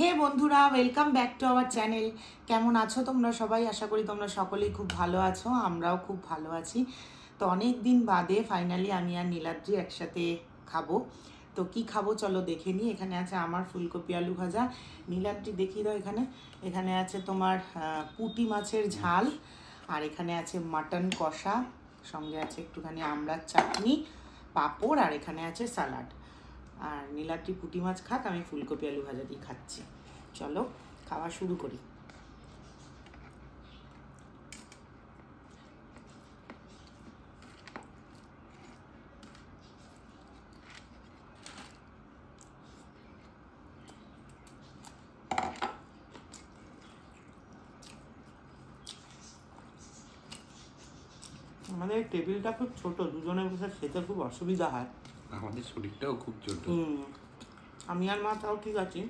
হে বন্ধুরা, welcome back to our channel. কেমন আছো তোমরা সবাই? আশা করি তোমরা সকলেই খুব ভালো আছো, আমরাও খুব ভালো আছি। তো অনেক দিন বাদে ফাইনালি আমি আর নীলাদ্রি একসাথে খাবো। তো কি খাবো চলো দেখে নিই। এখানে আছে আমার ফুলকপি আলু ভাজা। নীলাদ্রি দেখিয়ে দাও। এখানে আছে তোমার পুঁটি মাছের ঝাল, আর এখানে আছে মাটন কষা, সঙ্গে আছে একটুখানি আমড়ার চাটনি, পাঁপড়, আর এখানে আছে স্যালাড। আর নীলাদ্রি পুঁটি মাছ খাক, আমি ফুলকপি আলু ভাজা দিয়ে খাচ্ছি। চলো খাওয়া শুরু করি। আমাদের টেবিলটা খুব ছোট, দুজনে বসে খেতে খুব অসুবিধা হয়। আমাদের শরীরটাও খুব ছোট। আমি আর মা তাও ঠিক আছি।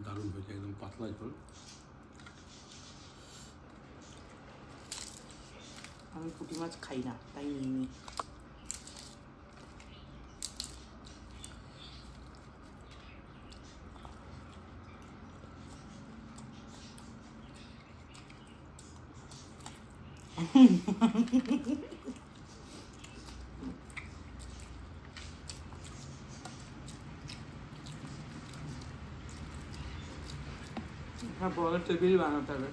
দারুণ হয়েছে, একদম পাতলা ঝোল। আমি পুঁটি মাছ খাই না, তাই নিইনি। বড় টেবিল বানাতে হবে।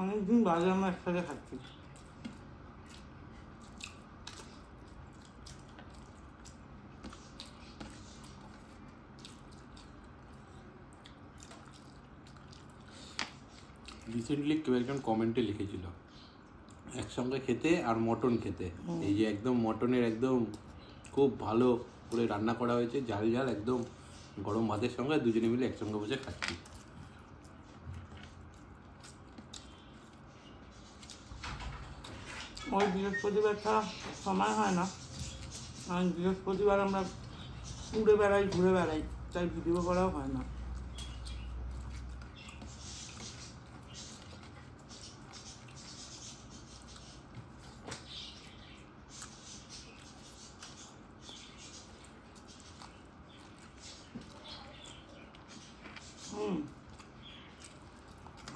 অনেকদিন বাদে আমরা একসাথে খাচ্ছি। রিসেন্টলি কেউ একজন কমেন্টে লিখেছিল একসঙ্গে খেতে আর মটন খেতে। এই যে একদম মটনের একদম খুব ভালো করে রান্না করা হয়েছে, ঝাল ঝাল একদম গরম ভাতের সঙ্গে দুজনে মিলে একসঙ্গে বসে খাচ্ছি। ওই বৃহস্পতিবার ছাড়া সময় হয় না। আর বৃহস্পতিবার আমরা ঘুরে বেড়াই, তাই ভিডিও করাও হয় না।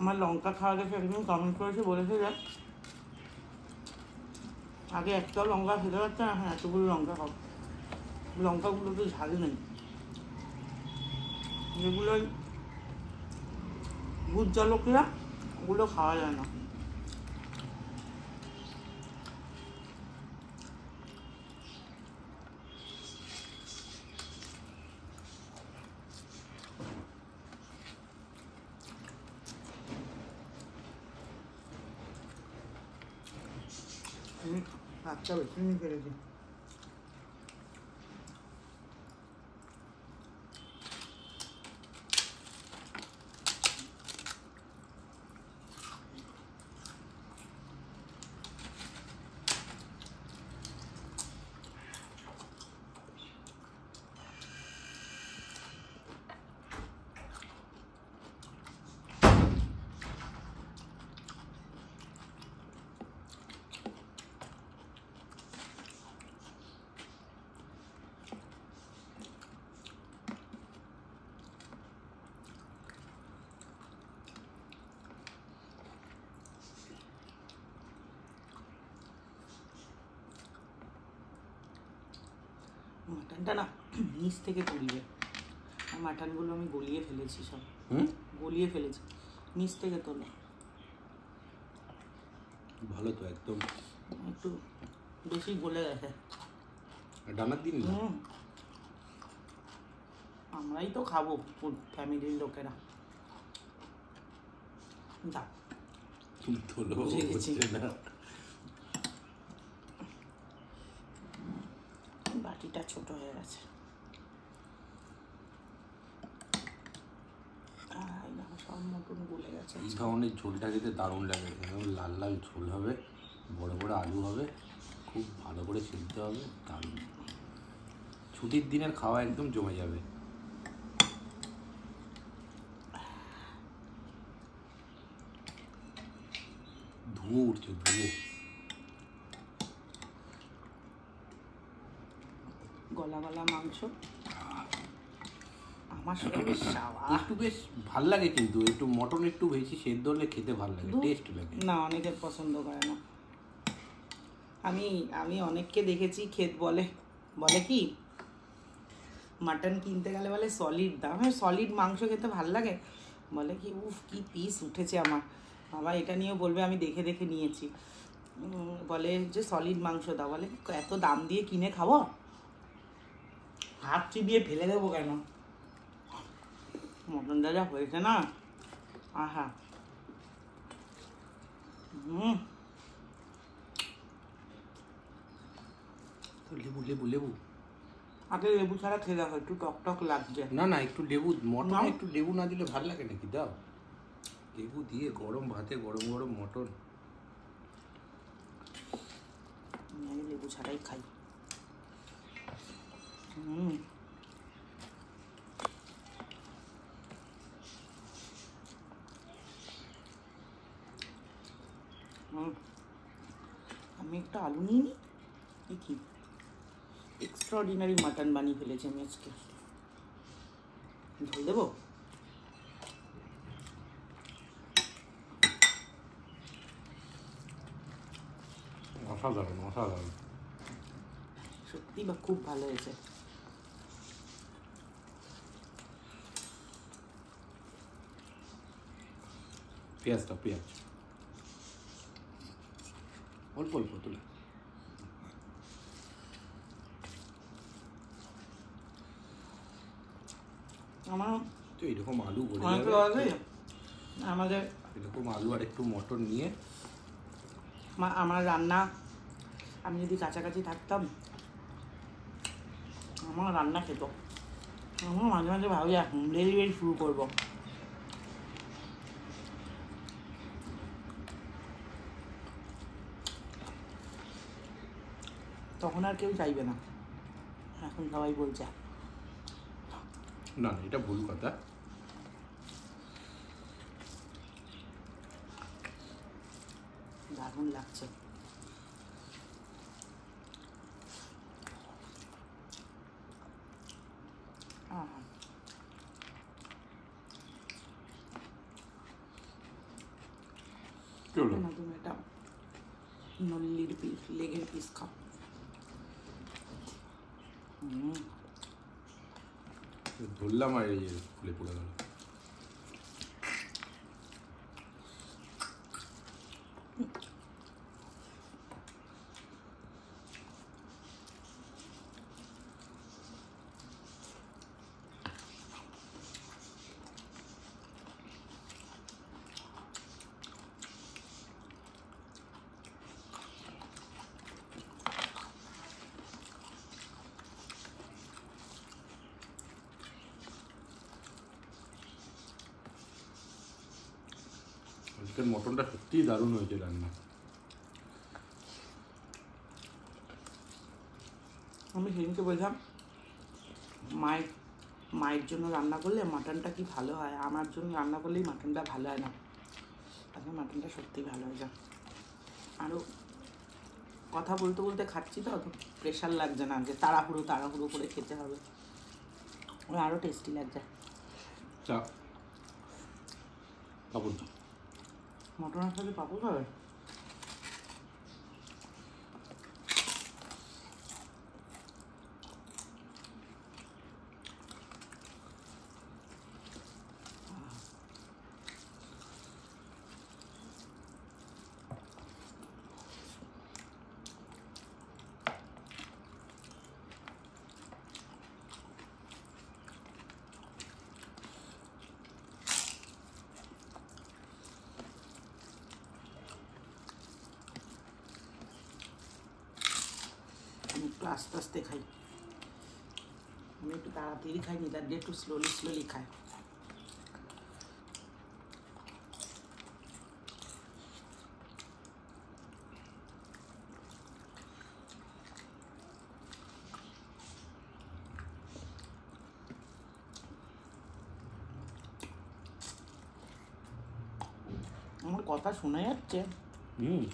আমার লঙ্কা খাওয়া দেখে একদিন কমেন্ট করেছে, বলেছে যে আগে একটাও লঙ্কা খেতে পারছে না, হ্যাঁ এতগুলো লঙ্কা খাও। লঙ্কাগুলো তো ঝাল নেই, যেগুলোই ভূত জলকিরা ওগুলো খাওয়া যায় না। ভাতটা বেশি নিয়ে ফেলেছি। মাটনটা না নিচ থেকে গলিয়ে, আর মাটনগুলো আমি গলিয়ে ফেলেছি, সব গলিয়ে ফেলেছি, নিচ থেকে তোলে। ভালো তো, একদম একটু বেশি গলে গেছে। ডানার দিন না, আমরাই তো খাবো, ফ্যামিলির লোকেরা। দাও, ধুলো বুঝে গেছি। হচ্ছে না। বাটিটা ছোট হয়ে গেছে। সব মটন গলে গেছে। এই ধরনের ঝোলটা খেতে দারুণ লাগে, একদম লাল লাল ঝোল হবে, বড় বড় আলু হবে, খুব ভালো করে সিদ্ধ হবে, দারুণ। ছুটির দিনের খাওয়া একদম জমে যাবে। ধুয়ো উঠছে, ধুয়ো। গলা গলা মাংস আমার সাথে বেশ সাওয়া। একটু বেশ ভাল লাগে, কিন্তু একটু মটন একটু বেশি সেদ্ধ হলে খেতে ভালো লাগে, টেস্ট লাগে। না, অনেকের পছন্দ করে না। আমি অনেককে দেখেছি বলে কি মাটন কিনতে গেলে বলে সলিড দাম। হ্যাঁ, সলিড মাংস খেতে ভাল লাগে, বলে কি উফ কি পিস উঠেছে আমার। আবার এটা নিয়েও বলবে আমি দেখে দেখে নিয়েছি, বলে যে সলিড মাংস দাও। বলে এত দাম দিয়ে কিনে খাবো, হাত চিবিয়ে ফেলে দেবো কেন। মটনটা যা হয়েছে না, আহা। লেবু লেবু লেবু। আগে লেবু ছাড়া খেয়ে দেখো, একটু টক টক লাগছে। না না, একটু লেবু, মটন একটু লেবু না দিলে ভালো লাগে নাকি? দাও লেবু দিয়ে গরম ভাতে গরম গরম মটন। আমি লেবু ছাড়াই খাই। আমি একটা আলু নিয়ে নিই, কি এক্সট্রাঅর্ডিনারি মাটন বানিয়ে ফেলেছি আমি আজকে। ঝোল দেবো? অসাধারণ অসাধারণ, সত্যি বা খুব ভালো হয়েছে। পেঁয়াজটা, পেঁয়াজ অল্প অল্প তুলে। আমার তো এরকম আলু গলে অনেক যাবে, আমাদের এরকম আলু আর একটু মটন নিয়ে। আমার রান্না, আমি যদি কাছাকাছি থাকতাম আমার রান্না খেত। আমার মাঝে মাঝে ভাবি হোম ডেলিভারি শুরু করবো। তখন আর কেউ চাইবে না, এখন সবাই বলছে। না এটা ভুল কথা। দারুণ লাগছে। না তুমি এটা নল্লির পিস, লেগের পিস খাও। ধরলাম আর এই যে ফুলে পড়ে গেল। আজকের মটনটা সত্যিই দারুণ হয়েছে রান্না। আমি সেদিনকে বললাম মায়ের জন্য রান্না করলে মাটনটা কি ভালো হয়, আমার জন্য রান্না করলেই মাটনটা ভালো হয় না। আজকে মাটনটা সত্যিই ভালো হয়েছে। আরও কথা বলতে বলতে খাচ্ছি তো, অত প্রেশার লাগছে না যে তাড়াহুড়ো করে খেতে হবে, আরও টেস্টি লাগছে। মটনের সাথে পাপড় খাবে? আস্তে আস্তে খাই, আমি একটু তাড়াতাড়ি খাই, নীলাদ্রি একটু স্লোলি স্লোলি খাই। আমার কথা শোনা যাচ্ছে? হুম।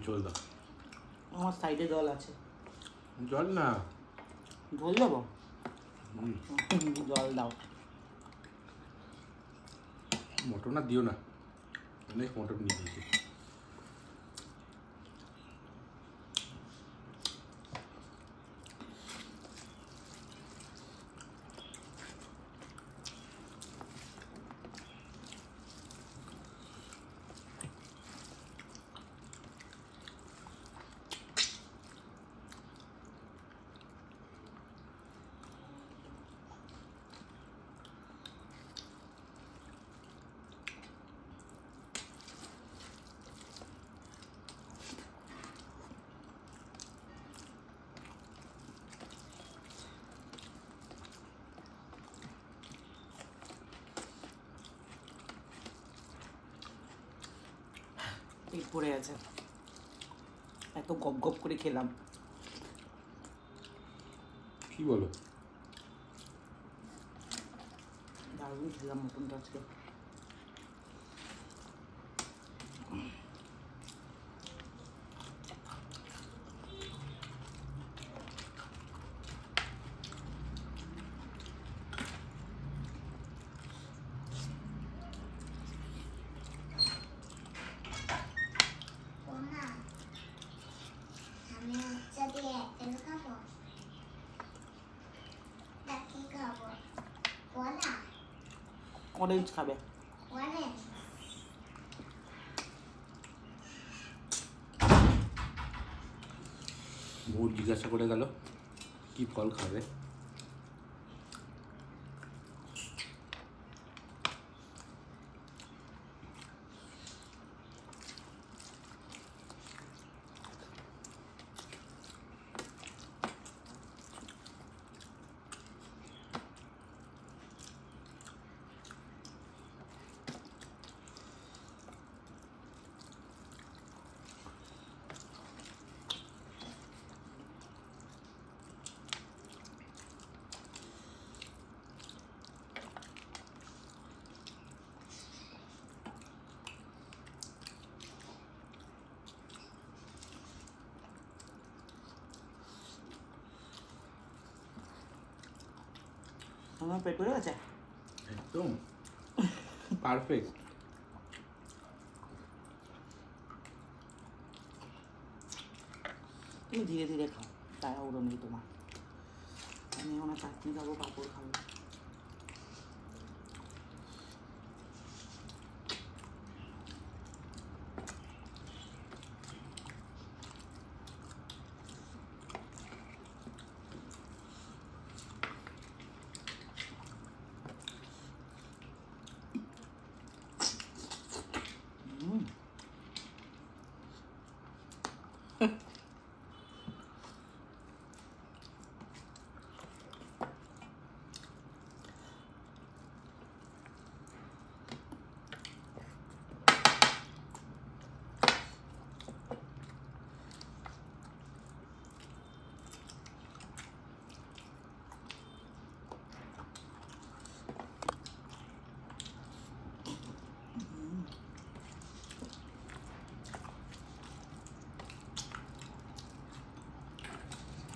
জল দাও। আমার সাইডে জল আছে, জল না, জল দেবো? জল দাও। মটর না দিও না, অনেক মটর নিয়ে দিয়েছি। পেট পড়ে আছে, এত গপ গপ করে খেলাম। কি বলো? দারুণ খেলাম মটনটা আজকে। অরেঞ্জ খাবে? বহুত জিজ্ঞাসা করে গেল কি ফল খাবে। আমার পেট পড়ে গেছে একদম পারফেক্ট। তুমি ধীরে ধীরে খাও, তাড়াহুড়ো নেই তোমার। আমি এখন চাটনি খাবো, পাঁপড় খাবো।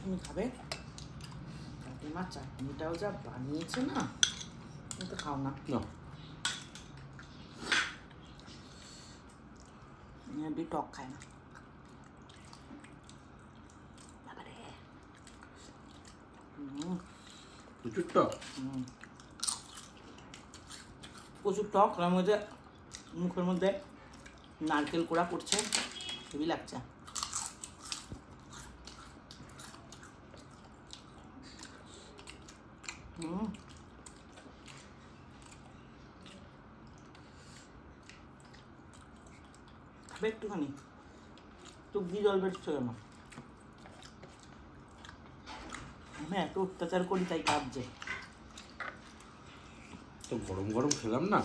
তুমি খাবে? কাকিমার চাটনিটাও যা বানিয়েছে না, তুমি তো খাও না। না, আমি টক খাই না। বাবারে, প্রচুর টক। প্রচুর টক, তার মধ্যে মুখের মধ্যে নারকেল কোড়া পড়ছে, হেভি লাগছে। খাবে একটুখানি? চোখ দিয়ে জল বেরোচ্ছে কেন? আমি এত অত্যাচার করি তাই কাঁদছে। তো গরম গরম খেলাম না।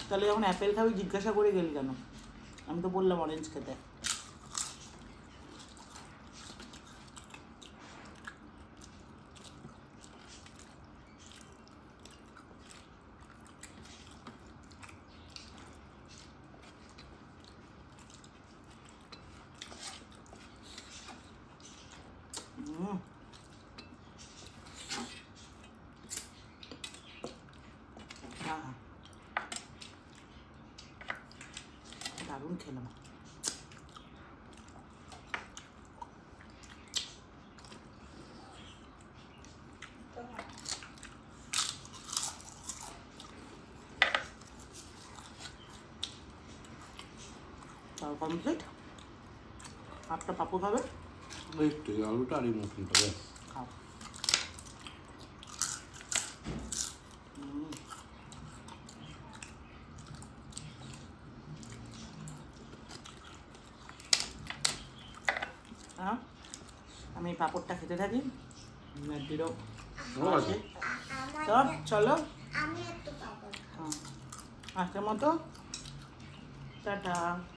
তাহলে যখন অ্যাপেল খাবি জিজ্ঞাসা করে গেলি কেন? আমি তো বললাম অরেঞ্জ খেতে। দারুণ খেলাম। কমপ্লিট। হাফটা পাপড় খাবে, একটু আলুটা আর এই মটনটা ব্যাস। খাও। হ্যাঁ, আমি পাপড়টা খেতে থাকি। দিরও আছে। তো চলো আজকের মতো টাটা।